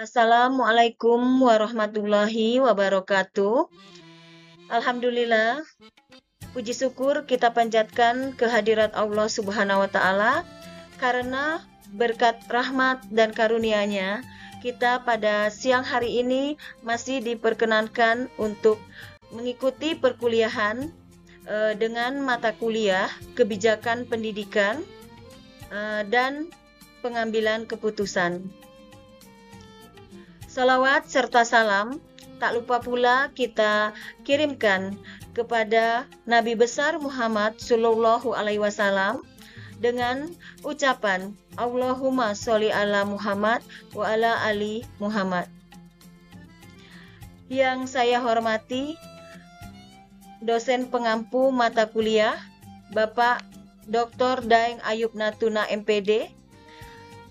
Assalamualaikum warahmatullahi wabarakatuh. Alhamdulillah, puji syukur kita panjatkan kehadirat Allah Subhanahu wa Ta'ala, karena berkat rahmat dan karunia-Nya, kita pada siang hari ini masih diperkenankan untuk mengikuti perkuliahan dengan mata kuliah kebijakan pendidikan dan pengambilan keputusan. Salawat serta salam tak lupa pula kita kirimkan kepada Nabi besar Muhammad Sallallahu Alaihi Wasallam dengan ucapan Allahumma sholli ala Muhammad wa ala ali Muhammad. Yang saya hormati dosen pengampu mata kuliah Bapak Dr. Daeng Ayub Natuna MPD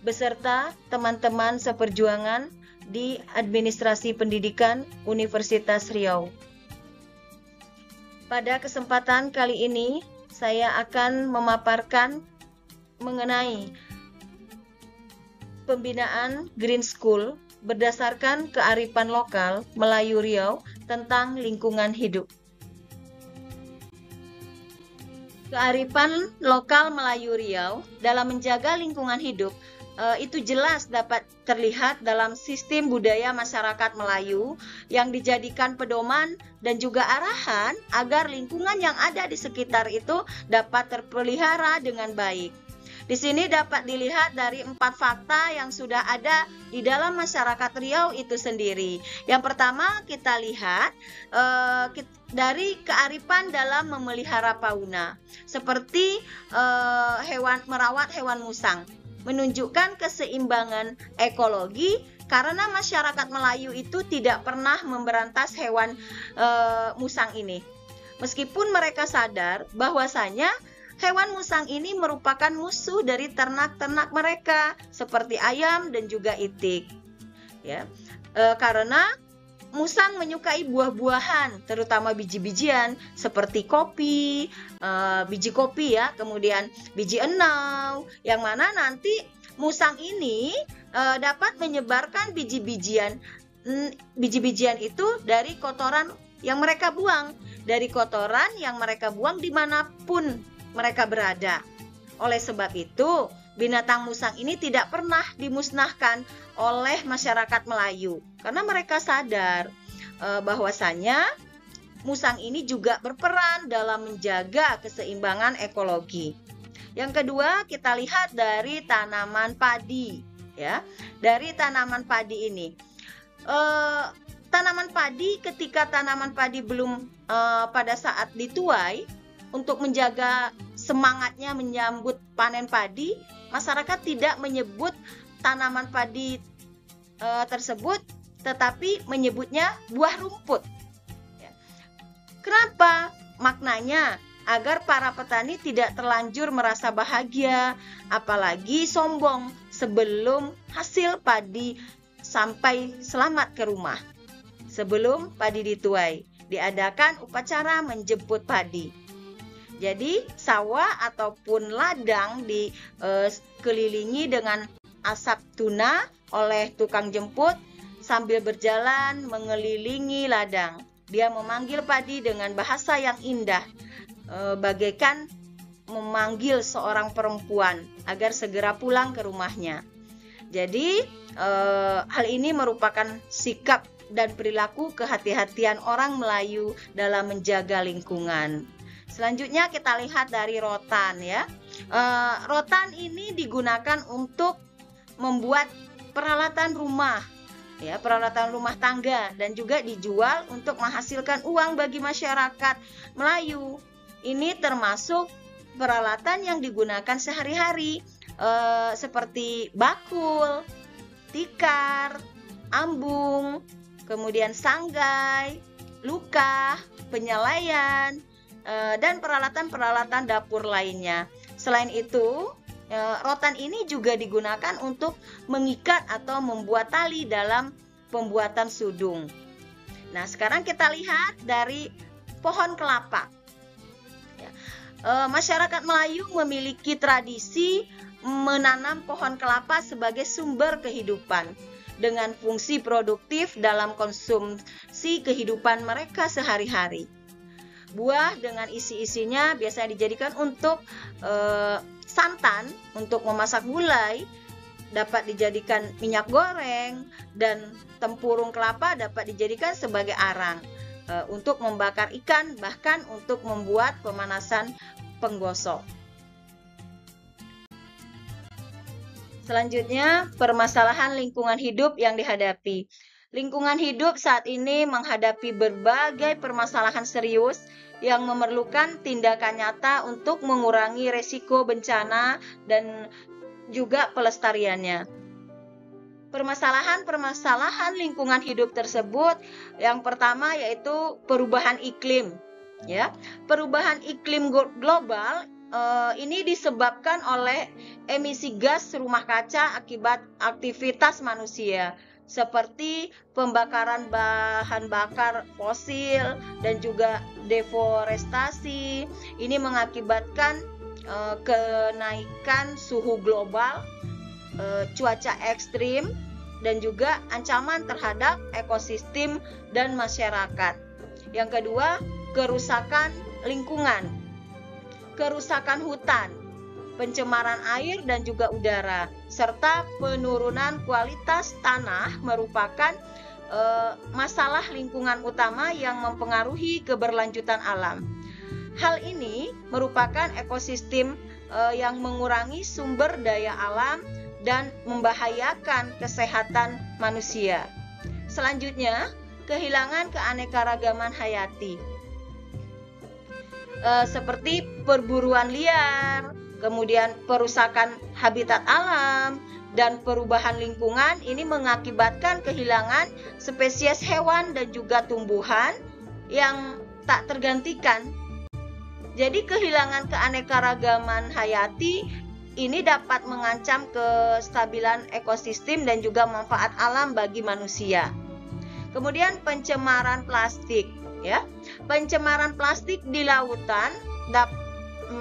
beserta teman-teman seperjuangan di Administrasi Pendidikan Universitas Riau. Pada kesempatan kali ini, saya akan memaparkan mengenai pembinaan Green School berdasarkan kearifan lokal Melayu Riau tentang lingkungan hidup. Kearifan lokal Melayu Riau dalam menjaga lingkungan hidup itu jelas dapat terlihat dalam sistem budaya masyarakat Melayu yang dijadikan pedoman dan juga arahan agar lingkungan yang ada di sekitar itu dapat terpelihara dengan baik. Di sini dapat dilihat dari 4 fakta yang sudah ada di dalam masyarakat Riau itu sendiri. Yang pertama kita lihat dari kearifan dalam memelihara fauna, seperti merawat hewan musang, menunjukkan keseimbangan ekologi karena masyarakat Melayu itu tidak pernah memberantas hewan musang ini. Meskipun mereka sadar bahwasanya hewan musang ini merupakan musuh dari ternak-ternak mereka seperti ayam dan juga itik. Ya, karena musang menyukai buah-buahan, terutama biji-bijian seperti kopi, biji kopi ya, kemudian biji enau, yang mana nanti musang ini dapat menyebarkan biji-bijian itu dari kotoran yang mereka buang, dimanapun mereka berada. Oleh sebab itu, binatang musang ini tidak pernah dimusnahkan oleh masyarakat Melayu karena mereka sadar bahwasanya musang ini juga berperan dalam menjaga keseimbangan ekologi. Yang kedua, kita lihat dari tanaman padi ya. Dari tanaman padi ini. Tanaman padi, ketika tanaman padi belum pada saat dituai, untuk menjaga semangatnya menyambut panen padi, masyarakat tidak menyebut tanaman padi tersebut, tetapi menyebutnya buah rumput. Kenapa? Maknanya agar para petani tidak terlanjur merasa bahagia, apalagi sombong sebelum hasil padi sampai selamat ke rumah. Sebelum padi dituai, diadakan upacara menjemput padi. Jadi sawah ataupun ladang dikelilingi dengan asap tuna oleh tukang jemput sambil berjalan mengelilingi ladang. Dia memanggil padi dengan bahasa yang indah, bagaikan memanggil seorang perempuan agar segera pulang ke rumahnya. Jadi hal ini merupakan sikap dan perilaku kehati-hatian orang Melayu dalam menjaga lingkungan. Selanjutnya kita lihat dari rotan ya. Rotan ini digunakan untuk membuat peralatan rumah ya, peralatan rumah tangga, dan juga dijual untuk menghasilkan uang bagi masyarakat Melayu. Ini termasuk peralatan yang digunakan sehari-hari seperti bakul, tikar, ambung, kemudian sanggai, lukah, penyalayan, dan peralatan-peralatan dapur lainnya. Selain itu, rotan ini juga digunakan untuk mengikat atau membuat tali dalam pembuatan sudung. Nah, sekarang kita lihat dari pohon kelapa. Masyarakat Melayu memiliki tradisi menanam pohon kelapa sebagai sumber kehidupan dengan fungsi produktif dalam konsumsi kehidupan mereka sehari-hari. Buah dengan isi-isinya biasanya dijadikan untuk santan, untuk memasak gulai, dapat dijadikan minyak goreng, dan tempurung kelapa dapat dijadikan sebagai arang untuk membakar ikan, bahkan untuk membuat pemanasan penggosok. Selanjutnya, permasalahan lingkungan hidup yang dihadapi. Lingkungan hidup saat ini menghadapi berbagai permasalahan serius yang memerlukan tindakan nyata untuk mengurangi resiko bencana dan juga pelestariannya. Permasalahan lingkungan hidup tersebut yang pertama yaitu perubahan iklim. Ya, perubahan iklim global ini disebabkan oleh emisi gas rumah kaca akibat aktivitas manusia seperti pembakaran bahan bakar fosil dan juga deforestasi. Ini mengakibatkan kenaikan suhu global, cuaca ekstrim, dan juga ancaman terhadap ekosistem dan masyarakat. Yang kedua, kerusakan lingkungan, kerusakan hutan, pencemaran air dan juga udara, serta penurunan kualitas tanah merupakan masalah lingkungan utama yang mempengaruhi keberlanjutan alam. Hal ini merupakan ekosistem yang mengurangi sumber daya alam dan membahayakan kesehatan manusia. Selanjutnya, kehilangan keanekaragaman hayati. Seperti perburuan liar, kemudian perusakan habitat alam, dan perubahan lingkungan ini mengakibatkan kehilangan spesies hewan dan juga tumbuhan yang tak tergantikan. Jadi kehilangan keanekaragaman hayati ini dapat mengancam kestabilan ekosistem dan juga manfaat alam bagi manusia. Kemudian pencemaran plastik, ya. Pencemaran plastik di lautan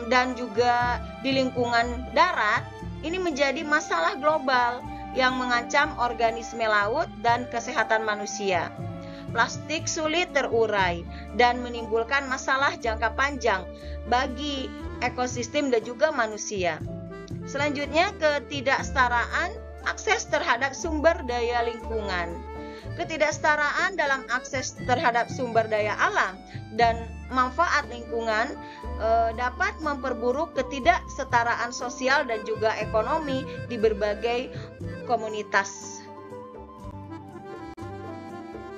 dan juga di lingkungan darat ini menjadi masalah global yang mengancam organisme laut dan kesehatan manusia. Plastik sulit terurai dan menimbulkan masalah jangka panjang bagi ekosistem dan juga manusia. Selanjutnya, ketidaksetaraan akses terhadap sumber daya lingkungan. Ketidaksetaraan dalam akses terhadap sumber daya alam dan manfaat lingkungan dapat memperburuk ketidaksetaraan sosial dan juga ekonomi di berbagai komunitas.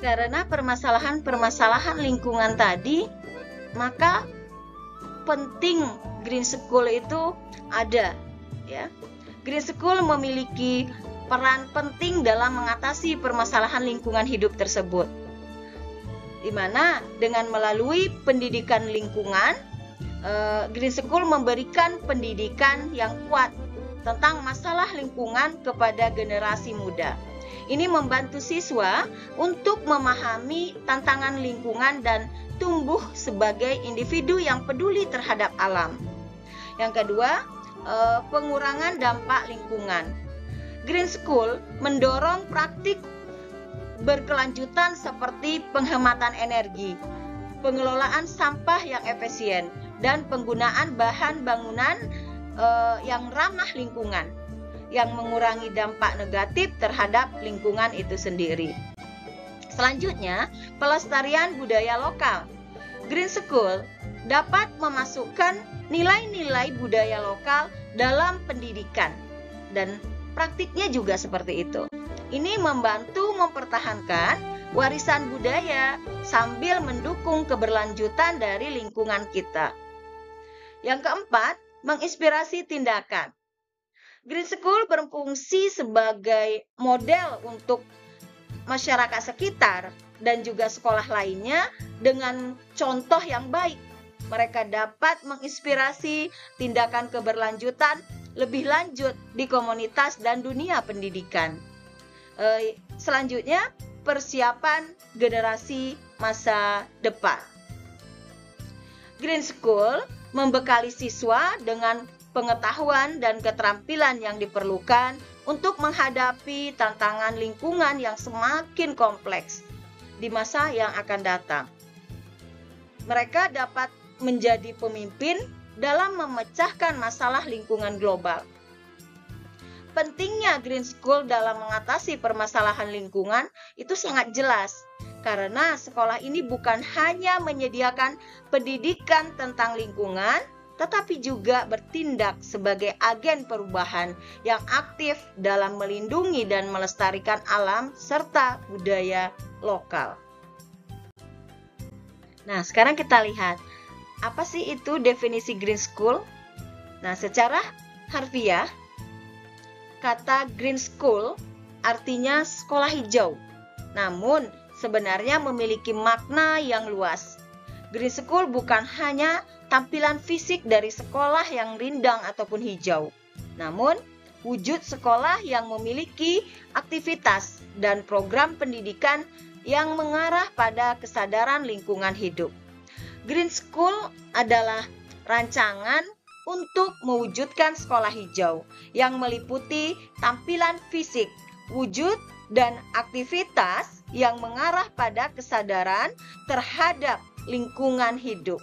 Karena permasalahan lingkungan tadi, maka penting Green School itu ada, ya. Green School memiliki peran penting dalam mengatasi permasalahan lingkungan hidup tersebut, di mana dengan melalui pendidikan lingkungan, Green School memberikan pendidikan yang kuat tentang masalah lingkungan kepada generasi muda. Ini membantu siswa untuk memahami tantangan lingkungan dan tumbuh sebagai individu yang peduli terhadap alam. Yang kedua, pengurangan dampak lingkungan. Green School mendorong praktik berkelanjutan seperti penghematan energi, pengelolaan sampah yang efisien, dan penggunaan bahan bangunan yang ramah lingkungan, yang mengurangi dampak negatif terhadap lingkungan itu sendiri. Selanjutnya, pelestarian budaya lokal. Green School dapat memasukkan nilai-nilai budaya lokal dalam pendidikan, dan praktiknya juga seperti itu. Ini membantu mempertahankan warisan budaya sambil mendukung keberlanjutan dari lingkungan kita. Yang keempat, menginspirasi tindakan. Green School berfungsi sebagai model untuk masyarakat sekitar dan juga sekolah lainnya dengan contoh yang baik. Mereka dapat menginspirasi tindakan keberlanjutan lebih lanjut di komunitas dan dunia pendidikan. Selanjutnya, persiapan generasi masa depan. Green School membekali siswa dengan pengetahuan dan keterampilan yang diperlukan untuk menghadapi tantangan lingkungan yang semakin kompleks di masa yang akan datang. Mereka dapat menjadi pemimpin dalam memecahkan masalah lingkungan global. Pentingnya Green School dalam mengatasi permasalahan lingkungan itu sangat jelas, karena sekolah ini bukan hanya menyediakan pendidikan tentang lingkungan, tetapi juga bertindak sebagai agen perubahan yang aktif dalam melindungi dan melestarikan alam serta budaya lokal. Nah, sekarang kita lihat, apa sih itu definisi Green School? Nah, secara harfiah, kata Green School artinya sekolah hijau, namun sebenarnya memiliki makna yang luas. Green School bukan hanya tampilan fisik dari sekolah yang rindang ataupun hijau, namun wujud sekolah yang memiliki aktivitas dan program pendidikan yang mengarah pada kesadaran lingkungan hidup. Green School adalah rancangan untuk mewujudkan sekolah hijau yang meliputi tampilan fisik, wujud, dan aktivitas yang mengarah pada kesadaran terhadap lingkungan hidup.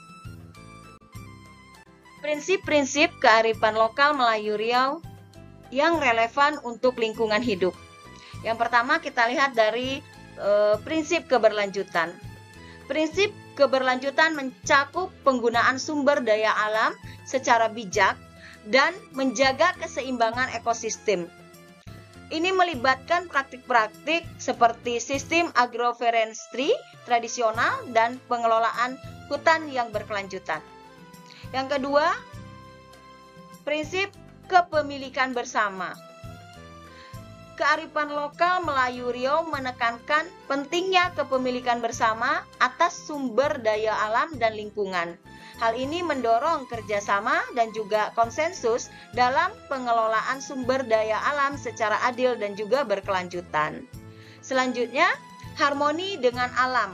Prinsip-prinsip kearifan lokal Melayu Riau yang relevan untuk lingkungan hidup. Yang pertama kita lihat dari prinsip keberlanjutan. Prinsip keberlanjutan mencakup penggunaan sumber daya alam secara bijak dan menjaga keseimbangan ekosistem. Ini melibatkan praktik-praktik seperti sistem agroforestry tradisional dan pengelolaan hutan yang berkelanjutan. Yang kedua, prinsip kepemilikan bersama. Kearifan lokal Melayu Riau menekankan pentingnya kepemilikan bersama atas sumber daya alam dan lingkungan. Hal ini mendorong kerjasama dan juga konsensus dalam pengelolaan sumber daya alam secara adil dan juga berkelanjutan. Selanjutnya, harmoni dengan alam.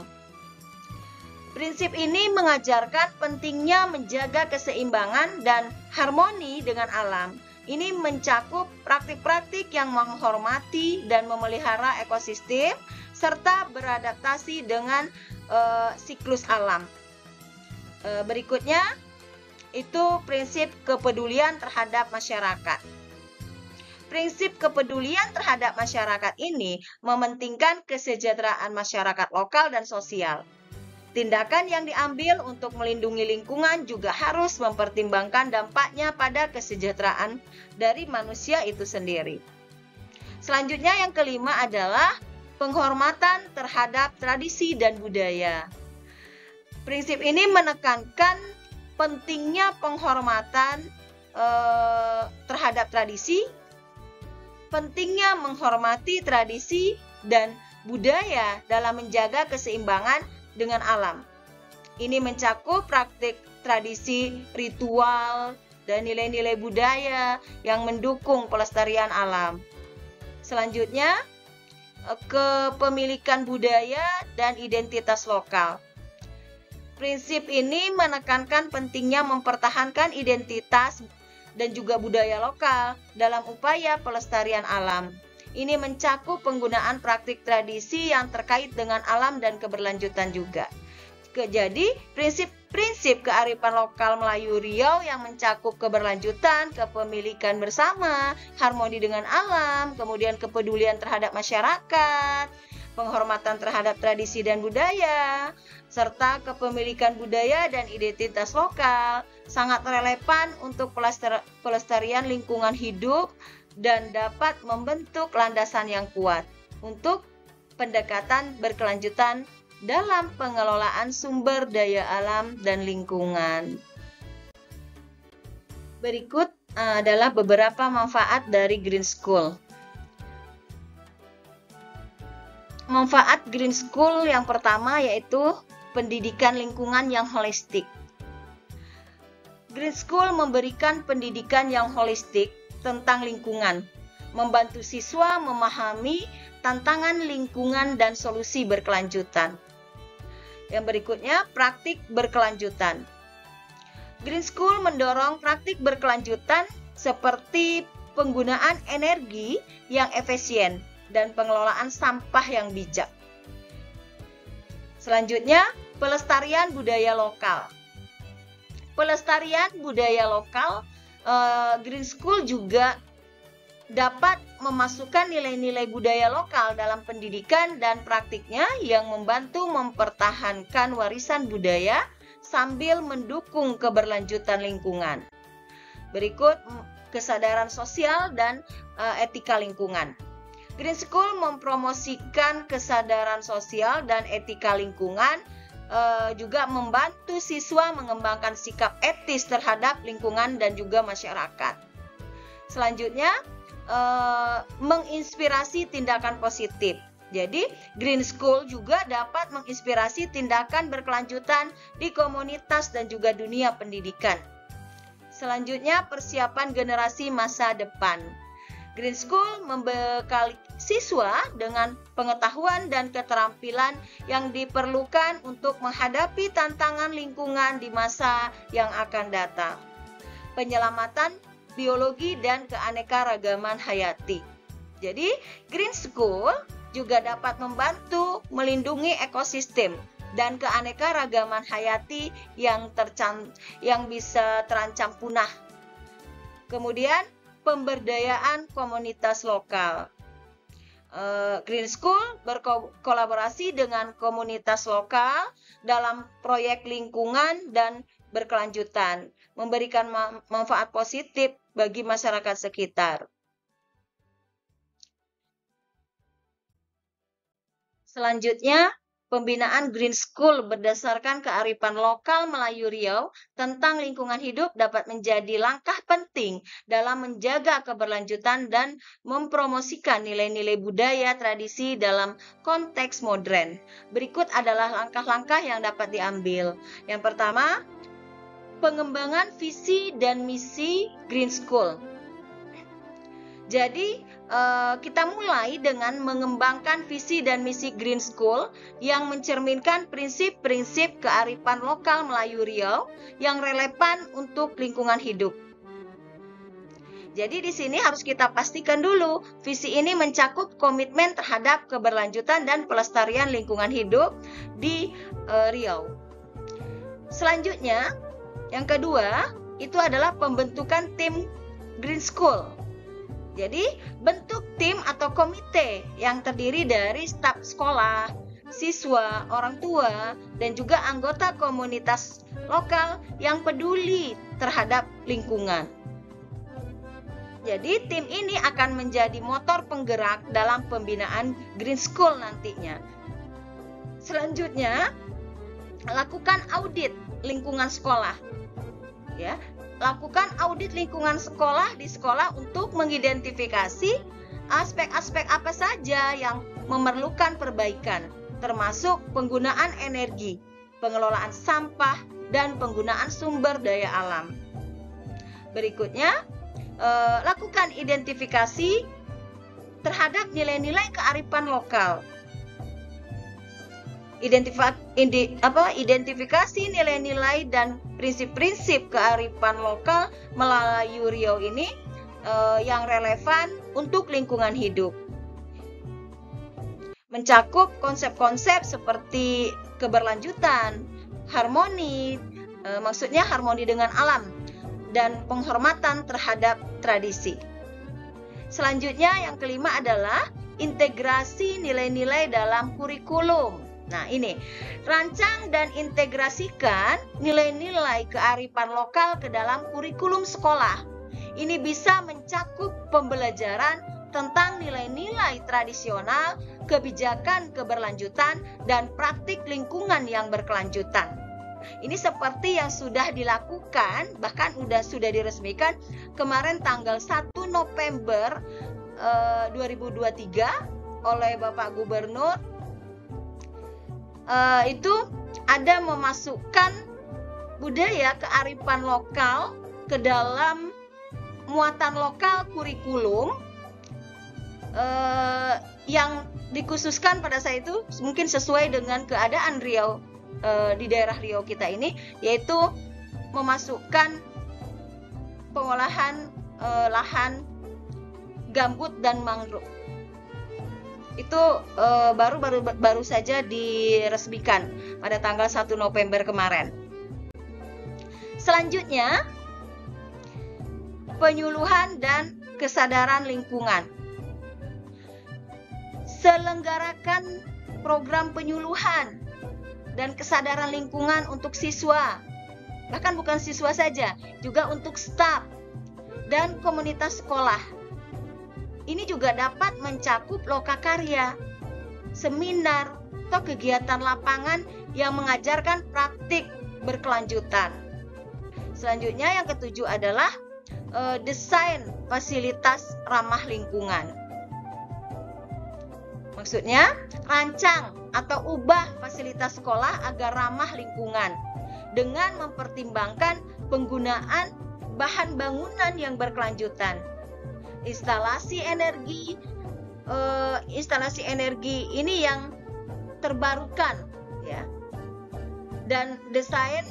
Prinsip ini mengajarkan pentingnya menjaga keseimbangan dan harmoni dengan alam. Ini mencakup praktik-praktik yang menghormati dan memelihara ekosistem serta beradaptasi dengan siklus alam. Berikutnya, itu prinsip kepedulian terhadap masyarakat. Prinsip kepedulian terhadap masyarakat ini mementingkan kesejahteraan masyarakat lokal dan sosial. Tindakan yang diambil untuk melindungi lingkungan juga harus mempertimbangkan dampaknya pada kesejahteraan dari manusia itu sendiri. Selanjutnya yang kelima adalah penghormatan terhadap tradisi dan budaya. Prinsip ini menekankan pentingnya penghormatan terhadap tradisi, pentingnya menghormati tradisi dan budaya dalam menjaga keseimbangan dengan alam. Ini mencakup praktik tradisi, ritual, dan nilai-nilai budaya yang mendukung pelestarian alam. Selanjutnya, kepemilikan budaya dan identitas lokal. Prinsip ini menekankan pentingnya mempertahankan identitas dan juga budaya lokal dalam upaya pelestarian alam. Ini mencakup penggunaan praktik tradisi yang terkait dengan alam dan keberlanjutan juga. Jadi, prinsip kearifan lokal Melayu Riau yang mencakup keberlanjutan, kepemilikan bersama, harmoni dengan alam, kemudian kepedulian terhadap masyarakat, penghormatan terhadap tradisi dan budaya, serta kepemilikan budaya dan identitas lokal sangat relevan untuk pelestarian lingkungan hidup dan dapat membentuk landasan yang kuat untuk pendekatan berkelanjutan dalam pengelolaan sumber daya alam dan lingkungan. Berikut adalah beberapa manfaat dari Green School. Manfaat Green School yang pertama yaitu pendidikan lingkungan yang holistik. Green School memberikan pendidikan yang holistik tentang lingkungan, membantu siswa memahami tantangan lingkungan dan solusi berkelanjutan. Yang berikutnya, praktik berkelanjutan. Green School mendorong praktik berkelanjutan seperti penggunaan energi yang efisien dan pengelolaan sampah yang bijak. Selanjutnya, pelestarian budaya lokal. Pelestarian budaya lokal, Green School juga dapat memasukkan nilai-nilai budaya lokal dalam pendidikan dan praktiknya yang membantu mempertahankan warisan budaya sambil mendukung keberlanjutan lingkungan. Berikut kesadaran sosial dan etika lingkungan. Green School mempromosikan kesadaran sosial dan etika lingkungan, juga membantu siswa mengembangkan sikap etis terhadap lingkungan dan juga masyarakat. Selanjutnya, menginspirasi tindakan positif. Jadi, Green School juga dapat menginspirasi tindakan berkelanjutan di komunitas dan juga dunia pendidikan. Selanjutnya, persiapan generasi masa depan. Green School membekali siswa dengan pengetahuan dan keterampilan yang diperlukan untuk menghadapi tantangan lingkungan di masa yang akan datang. Penyelamatan biologi dan keanekaragaman hayati. Jadi, Green School juga dapat membantu melindungi ekosistem dan keanekaragaman hayati yang bisa terancam punah. Kemudian, pemberdayaan komunitas lokal. Green School berkolaborasi dengan komunitas lokal dalam proyek lingkungan dan berkelanjutan, memberikan manfaat positif bagi masyarakat sekitar. Selanjutnya, pembinaan Green School berdasarkan kearifan lokal Melayu Riau tentang lingkungan hidup dapat menjadi langkah penting dalam menjaga keberlanjutan dan mempromosikan nilai-nilai budaya tradisi dalam konteks modern. Berikut adalah langkah-langkah yang dapat diambil. Yang pertama, pengembangan visi dan misi Green School. Jadi, kita mulai dengan mengembangkan visi dan misi Green School yang mencerminkan prinsip-prinsip kearifan lokal Melayu Riau yang relevan untuk lingkungan hidup. Jadi di sini harus kita pastikan dulu, visi ini mencakup komitmen terhadap keberlanjutan dan pelestarian lingkungan hidup di Riau. Selanjutnya, yang kedua, itu adalah pembentukan tim Green School. Jadi, bentuk tim atau komite yang terdiri dari staf sekolah, siswa, orang tua, dan juga anggota komunitas lokal yang peduli terhadap lingkungan. Jadi, tim ini akan menjadi motor penggerak dalam pembinaan Green School nantinya. Selanjutnya, lakukan audit lingkungan sekolah. Ya, lakukan audit lingkungan sekolah di sekolah untuk mengidentifikasi aspek-aspek apa saja yang memerlukan perbaikan, termasuk penggunaan energi, pengelolaan sampah, dan penggunaan sumber daya alam. Berikutnya, lakukan identifikasi terhadap nilai-nilai kearifan lokal. Identifikasi nilai-nilai dan prinsip-prinsip kearifan lokal Melayu Riau ini yang relevan untuk lingkungan hidup. Mencakup konsep-konsep seperti keberlanjutan, harmoni, maksudnya harmoni dengan alam, dan penghormatan terhadap tradisi. Selanjutnya yang kelima adalah integrasi nilai-nilai dalam kurikulum. Nah ini, rancang dan integrasikan nilai-nilai kearifan lokal ke dalam kurikulum sekolah. Ini bisa mencakup pembelajaran tentang nilai-nilai tradisional, kebijakan keberlanjutan, dan praktik lingkungan yang berkelanjutan. Ini seperti yang sudah dilakukan, bahkan sudah diresmikan kemarin tanggal 1 November 2023 oleh Bapak Gubernur. Itu ada memasukkan budaya kearifan lokal ke dalam muatan lokal kurikulum yang dikhususkan pada saat itu mungkin sesuai dengan keadaan Riau di daerah Riau kita ini, yaitu memasukkan pengolahan lahan gambut dan mangrove. Itu baru saja diresmikan pada tanggal 1 November kemarin. Selanjutnya, penyuluhan dan kesadaran lingkungan. Selenggarakan program penyuluhan dan kesadaran lingkungan untuk siswa. Bahkan bukan siswa saja, juga untuk staf dan komunitas sekolah. Ini juga dapat mencakup lokakarya, seminar, atau kegiatan lapangan yang mengajarkan praktik berkelanjutan. Selanjutnya yang ketujuh adalah desain fasilitas ramah lingkungan. Maksudnya, rancang atau ubah fasilitas sekolah agar ramah lingkungan dengan mempertimbangkan penggunaan bahan bangunan yang berkelanjutan. Instalasi energi ini yang terbarukan, ya, dan desain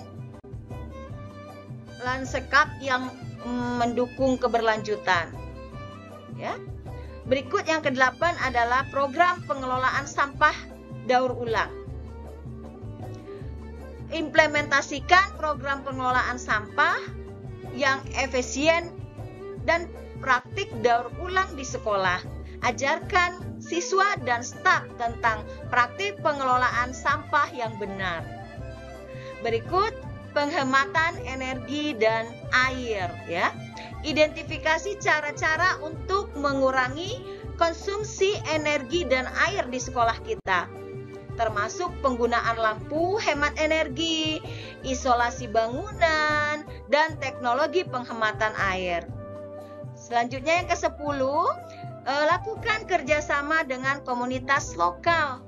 lanskap yang mendukung keberlanjutan, ya. Berikut yang ke-8 adalah program pengelolaan sampah daur ulang. Implementasikan program pengelolaan sampah yang efisien dan praktik daur ulang di sekolah. Ajarkan siswa dan staf tentang praktik pengelolaan sampah yang benar. Berikut penghematan energi dan air, ya. Identifikasi cara-cara untuk mengurangi konsumsi energi dan air di sekolah kita, termasuk penggunaan lampu hemat energi, isolasi bangunan, dan teknologi penghematan air. Selanjutnya yang ke-10, lakukan kerjasama dengan komunitas lokal.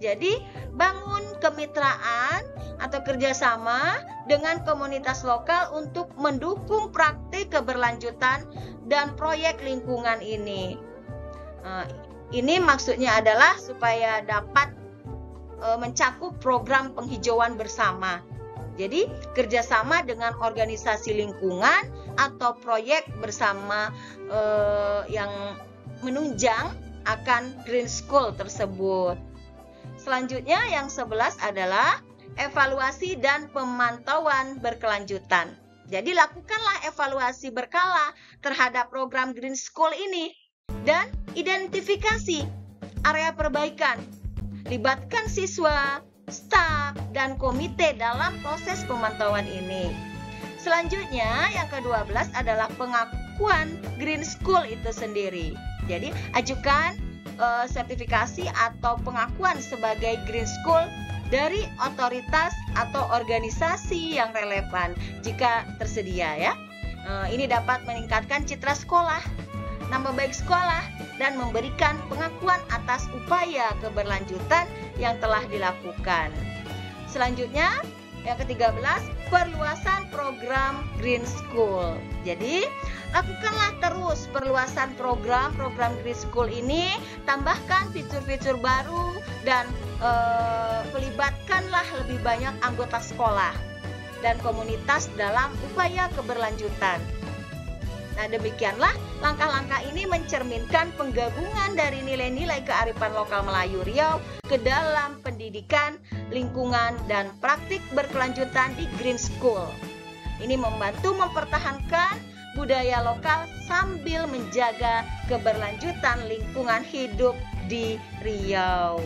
Jadi, bangun kemitraan atau kerjasama dengan komunitas lokal untuk mendukung praktik keberlanjutan dan proyek lingkungan ini. Ini maksudnya adalah supaya dapat mencakup program penghijauan bersama. Jadi, kerjasama dengan organisasi lingkungan atau proyek bersama yang menunjang akan Green School tersebut. Selanjutnya yang 11 adalah evaluasi dan pemantauan berkelanjutan. Jadi, lakukanlah evaluasi berkala terhadap program Green School ini dan identifikasi area perbaikan. Libatkan siswa, staf, dan komite dalam proses pemantauan ini. Selanjutnya, yang ke-12 adalah pengakuan Green School itu sendiri. Jadi, ajukan sertifikasi atau pengakuan sebagai Green School dari otoritas atau organisasi yang relevan jika tersedia, ya. Ini dapat meningkatkan citra sekolah, nama baik sekolah, dan memberikan pengakuan atas upaya keberlanjutan yang telah dilakukan. Selanjutnya, yang ke-13, perluasan program Green School. Jadi, lakukanlah terus perluasan program Green School ini, tambahkan fitur-fitur baru, dan melibatkanlah lebih banyak anggota sekolah dan komunitas dalam upaya keberlanjutan. Nah, demikianlah langkah-langkah ini mencerminkan penggabungan dari nilai-nilai kearifan lokal Melayu Riau ke dalam pendidikan, lingkungan, dan praktik berkelanjutan di Green School. Ini membantu mempertahankan budaya lokal sambil menjaga keberlanjutan lingkungan hidup di Riau.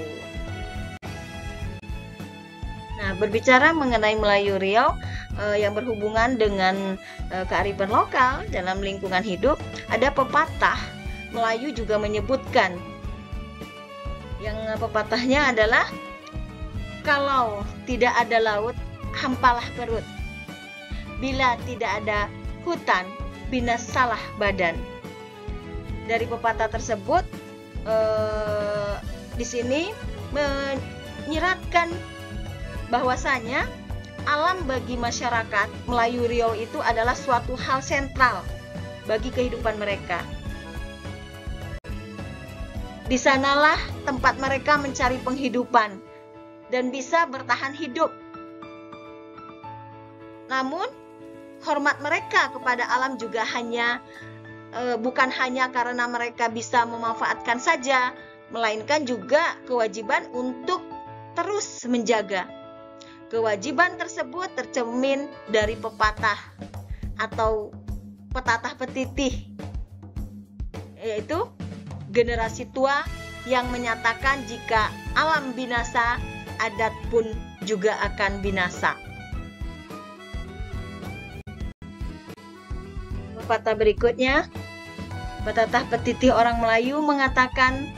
Nah, berbicara mengenai Melayu Riau yang berhubungan dengan kearifan lokal dalam lingkungan hidup, ada pepatah Melayu juga menyebutkan. Yang pepatahnya adalah, kalau tidak ada laut, hampalah perut. Bila tidak ada hutan, binasalah badan. Dari pepatah tersebut, di sini menyiratkan bahwasanya alam bagi masyarakat Melayu Riau itu adalah suatu hal sentral bagi kehidupan mereka. Di sanalah tempat mereka mencari penghidupan dan bisa bertahan hidup. Namun, hormat mereka kepada alam juga bukan hanya karena mereka bisa memanfaatkan saja, melainkan juga kewajiban untuk terus menjaga. Kewajiban tersebut tercermin dari pepatah atau petatah petitih, yaitu generasi tua yang menyatakan jika alam binasa, adat pun juga akan binasa. Pepatah berikutnya, petatah petitih orang Melayu mengatakan,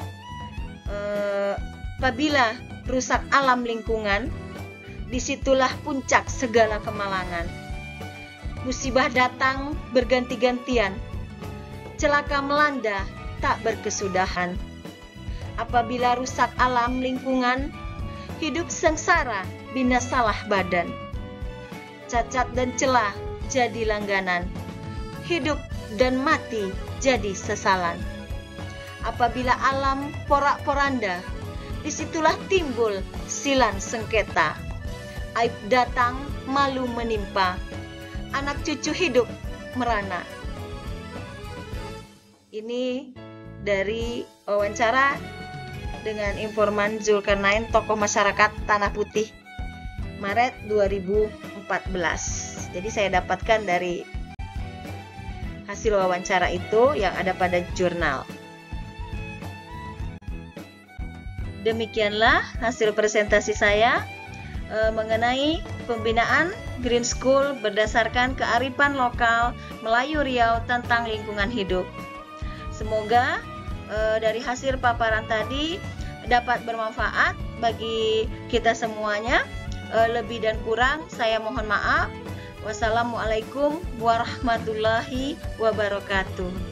apabila rusak alam lingkungan, disitulah puncak segala kemalangan. Musibah datang berganti-gantian, celaka melanda tak berkesudahan. Apabila rusak alam lingkungan, hidup sengsara, binasalah badan. Cacat dan celah jadi langganan, hidup dan mati jadi sesalan. Apabila alam porak-poranda, disitulah timbul silan sengketa. Aib datang, malu menimpa, anak cucu hidup merana. Ini dari wawancara dengan informan Zulkarnain, tokoh masyarakat Tanah Putih, Maret 2014. Jadi saya dapatkan dari hasil wawancara itu yang ada pada jurnal. Demikianlah hasil presentasi saya mengenai pembinaan Green School berdasarkan kearifan lokal Melayu Riau tentang lingkungan hidup. Semoga dari hasil paparan tadi dapat bermanfaat bagi kita semuanya. Lebih dan kurang saya mohon maaf. Wassalamualaikum warahmatullahi wabarakatuh.